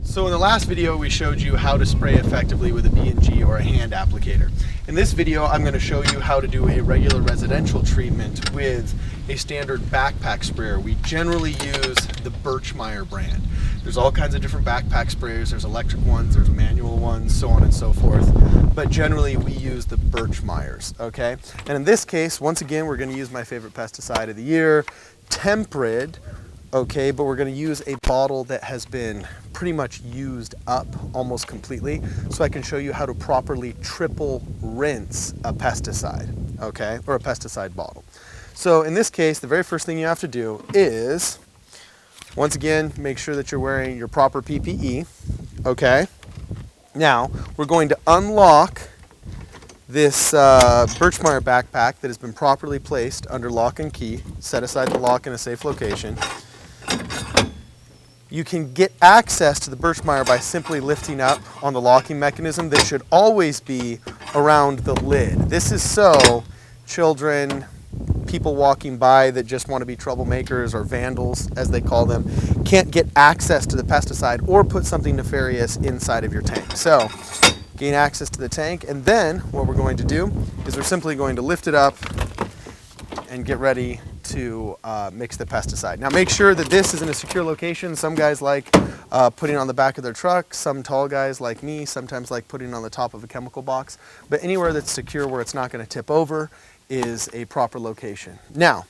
So in the last video we showed you how to spray effectively with a B&G or a hand applicator. In this video I'm going to show you how to do a regular residential treatment with a standard backpack sprayer. We generally use the Birchmeier brand. There's all kinds of different backpack sprayers. There's electric ones, there's manual ones, so on and so forth. But generally we use the Birchmeiers, okay? And in this case, once again, we're going to use my favorite pesticide of the year, Temprid. Okay, but we're going to use a bottle that has been pretty much used up almost completely, so I can show you how to properly triple rinse a pesticide, okay, or a pesticide bottle. So in this case, the very first thing you have to do is, once again, make sure that you're wearing your proper PPE, okay? Now, we're going to unlock this Birchmeier backpack that has been properly placed under lock and key. Set aside the lock in a safe location. You can get access to the Birchmeier by simply lifting up on the locking mechanism that should always be around the lid. This is so children, people walking by that just want to be troublemakers or vandals, as they call them, can't get access to the pesticide or put something nefarious inside of your tank. So, gain access to the tank, and then what we're going to do is we're simply going to lift it up and get ready to mix the pesticide. Now make sure that this is in a secure location. Some guys like putting it on the back of their truck. Some tall guys like me sometimes like putting it on the top of a chemical box. But anywhere that's secure where it's not going to tip over is a proper location. Now,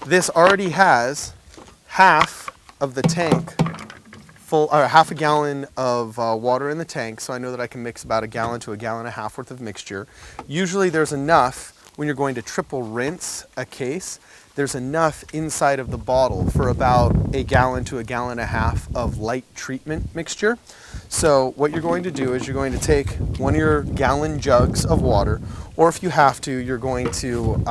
this already has half of the tank full, or half a gallon of water in the tank, so I know that I can mix about 1 gallon to 1.5 gallons worth of mixture. Usually there's enough. When you're going to triple rinse a case, there's enough inside of the bottle for about 1 gallon to 1.5 gallons of light treatment mixture. So what you're going to do is you're going to take one of your gallon jugs of water, or if you have to, you're going to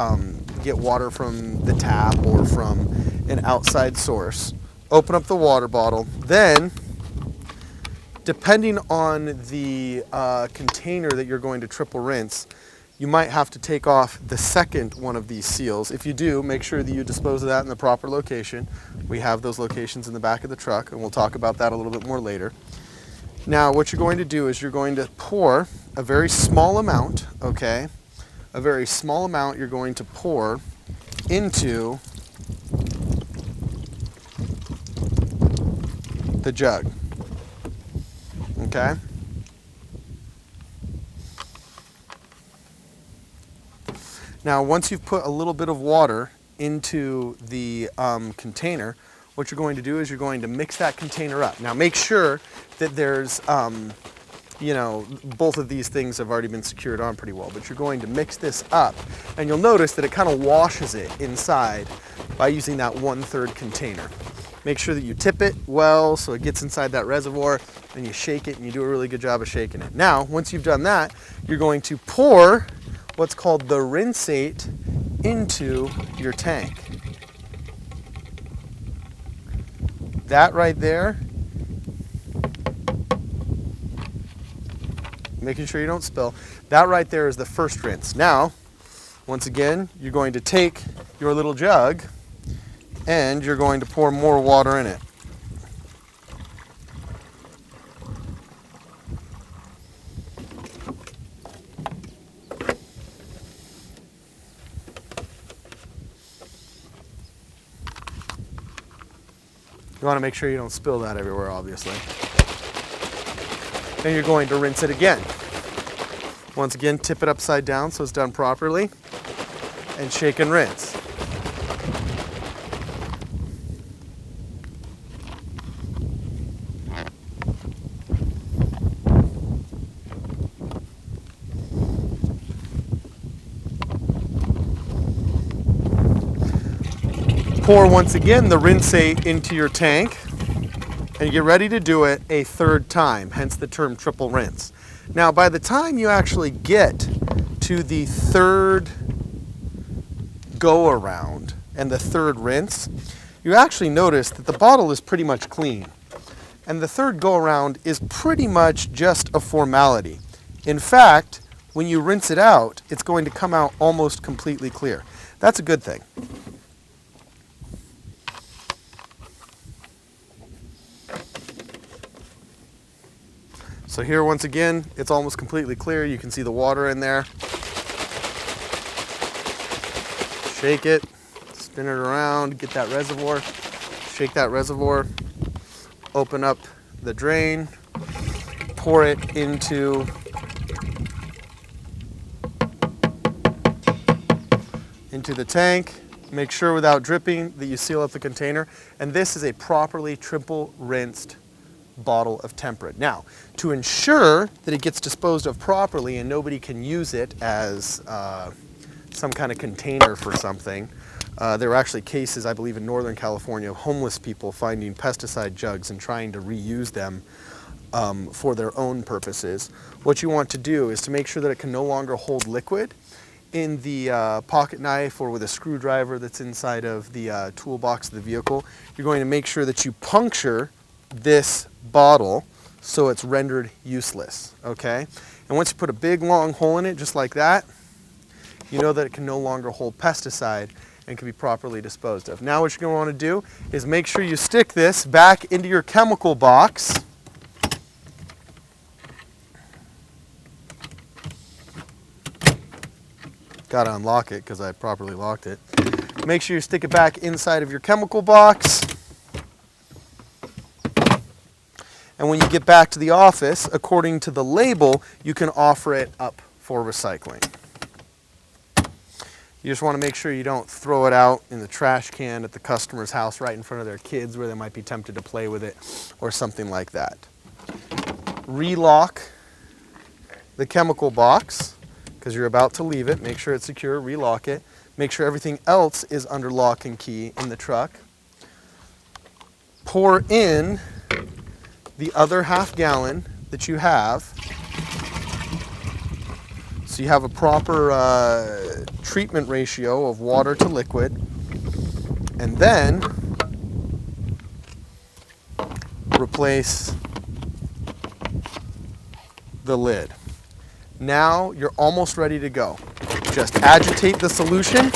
get water from the tap or from an outside source. Open up the water bottle. Then, depending on the container that you're going to triple rinse, you might have to take off the second one of these seals. If you do, make sure that you dispose of that in the proper location. We have those locations in the back of the truck, and we'll talk about that a little bit more later. Now, what you're going to do is you're going to pour a very small amount, okay? A very small amount you're going to pour into the jug, okay? Now, once you've put a little bit of water into the container, what you're going to do is you're going to mix that container up. Now, make sure that there's, you know, both of these things have already been secured on pretty well, but you're going to mix this up, and you'll notice that it kind of washes it inside by using that 1/3 container. Make sure that you tip it well so it gets inside that reservoir, and you shake it, and you do a really good job of shaking it. Now, once you've done that, you're going to pour what's called the rinsate into your tank. That right there, making sure you don't spill, that right there is the first rinse. Now, once again, you're going to take your little jug and you're going to pour more water in it. You want to make sure you don't spill that everywhere, obviously. And you're going to rinse it again. Once again, tip it upside down so it's done properly, and shake and rinse. Pour once again the rinsate into your tank, and you get ready to do it a 3rd time, hence the term triple rinse. Now, by the time you actually get to the 3rd go around and the 3rd rinse, you actually notice that the bottle is pretty much clean. And the 3rd go around is pretty much just a formality. In fact, when you rinse it out, it's going to come out almost completely clear. That's a good thing. So here, once again, it's almost completely clear. You can see the water in there. Shake it, spin it around, get that reservoir, shake that reservoir, open up the drain, pour it into the tank. Make sure without dripping that you seal up the container. And this is a properly triple rinsed bottle of temperate. Now, to ensure that it gets disposed of properly and nobody can use it as some kind of container for something, there were actually cases, I believe in Northern California, of homeless people finding pesticide jugs and trying to reuse them for their own purposes. What you want to do is to make sure that it can no longer hold liquid. In the pocket knife or with a screwdriver that's inside of the toolbox of the vehicle, you're going to make sure that you puncture this bottle so it's rendered useless, okay? And once you put a big long hole in it, just like that, you know that it can no longer hold pesticide and can be properly disposed of. Now what you're going to want to do is make sure you stick this back into your chemical box. Got to unlock it because I properly locked it. Make sure you stick it back inside of your chemical box. And when you get back to the office, according to the label, you can offer it up for recycling. You just want to make sure you don't throw it out in the trash can at the customer's house right in front of their kids where they might be tempted to play with it or something like that. Relock the chemical box because you're about to leave it. Make sure it's secure, relock it. Make sure everything else is under lock and key in the truck. Pour in the other half gallon that you have. So you have a proper treatment ratio of water to liquid. And then replace the lid. Now you're almost ready to go. Just agitate the solution.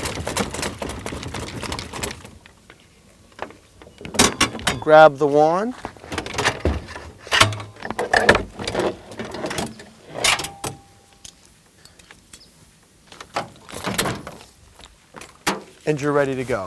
Grab the wand. And you're ready to go.